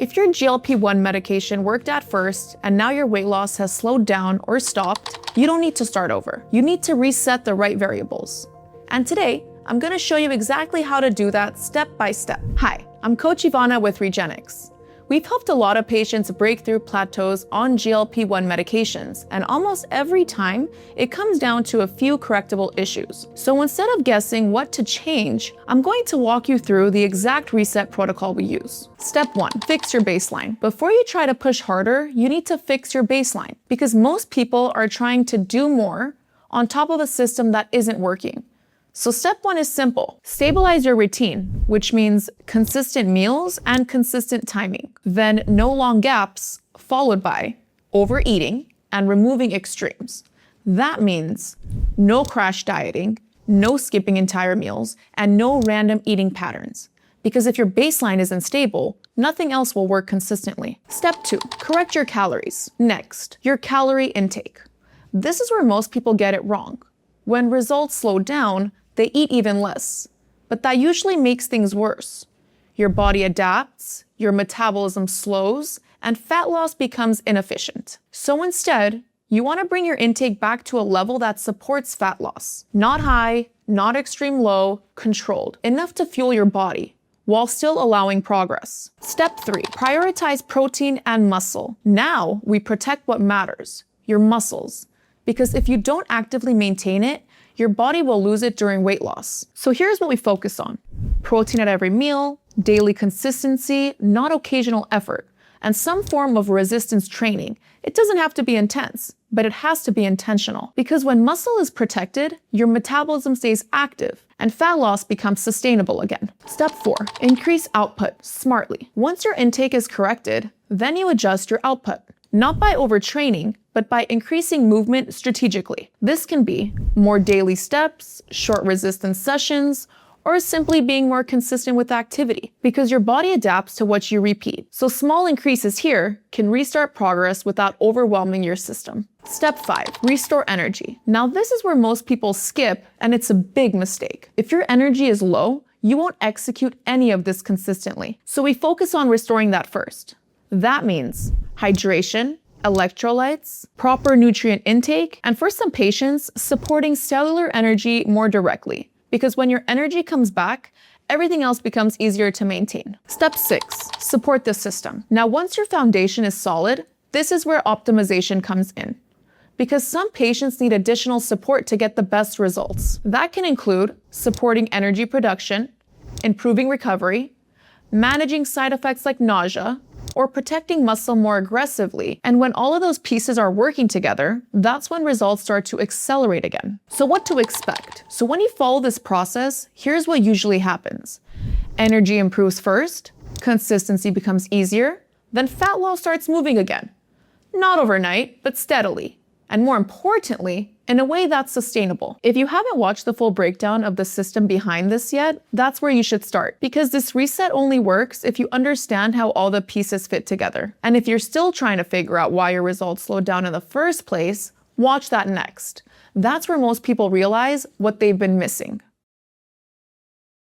If your GLP-1 medication worked at first and now your weight loss has slowed down or stopped, you don't need to start over. You need to reset the right variables. And today, I'm gonna show you exactly how to do that step by step. Hi, I'm Coach Ivana with Regenics. We've helped a lot of patients break through plateaus on GLP-1 medications, and almost every time, it comes down to a few correctable issues. So instead of guessing what to change, I'm going to walk you through the exact reset protocol we use. Step 1, fix your baseline. Before you try to push harder, you need to fix your baseline, because most people are trying to do more on top of a system that isn't working. So step 1 is simple. Stabilize your routine, which means consistent meals and consistent timing. Then no long gaps, followed by overeating and removing extremes. That means no crash dieting, no skipping entire meals, and no random eating patterns. Because if your baseline isn't stable, nothing else will work consistently. Step 2, correct your calories. Next, your calorie intake. This is where most people get it wrong. When results slow down, they eat even less, but that usually makes things worse. Your body adapts, your metabolism slows, and fat loss becomes inefficient. So instead, you want to bring your intake back to a level that supports fat loss. Not high, not extreme low, controlled. Enough to fuel your body, while still allowing progress. Step 3, prioritize protein and muscle. Now we protect what matters, your muscles. Because if you don't actively maintain it, your body will lose it during weight loss. So here's what we focus on. Protein at every meal, daily consistency, not occasional effort, and some form of resistance training. It doesn't have to be intense, but it has to be intentional. Because when muscle is protected, your metabolism stays active and fat loss becomes sustainable again. Step 4, increase output smartly. Once your intake is corrected, then you adjust your output. Not by overtraining, but by increasing movement strategically. This can be more daily steps, short resistance sessions, or simply being more consistent with activity, because your body adapts to what you repeat. So small increases here can restart progress without overwhelming your system. Step 5, restore energy. Now this is where most people skip, and it's a big mistake. If your energy is low, you won't execute any of this consistently. So we focus on restoring that first. That means hydration, electrolytes, proper nutrient intake, and for some patients, supporting cellular energy more directly. Because when your energy comes back, everything else becomes easier to maintain. Step 6, support the system. Now, once your foundation is solid, this is where optimization comes in. Because some patients need additional support to get the best results. That can include supporting energy production, improving recovery, managing side effects like nausea, or protecting muscle more aggressively. And when all of those pieces are working together, that's when results start to accelerate again. So what to expect? So when you follow this process, here's what usually happens. Energy improves first, consistency becomes easier, then fat loss starts moving again. Not overnight, but steadily. And more importantly, in a way that's sustainable. If you haven't watched the full breakdown of the system behind this yet, that's where you should start. Because this reset only works if you understand how all the pieces fit together. And if you're still trying to figure out why your results slowed down in the first place, watch that next. That's where most people realize what they've been missing.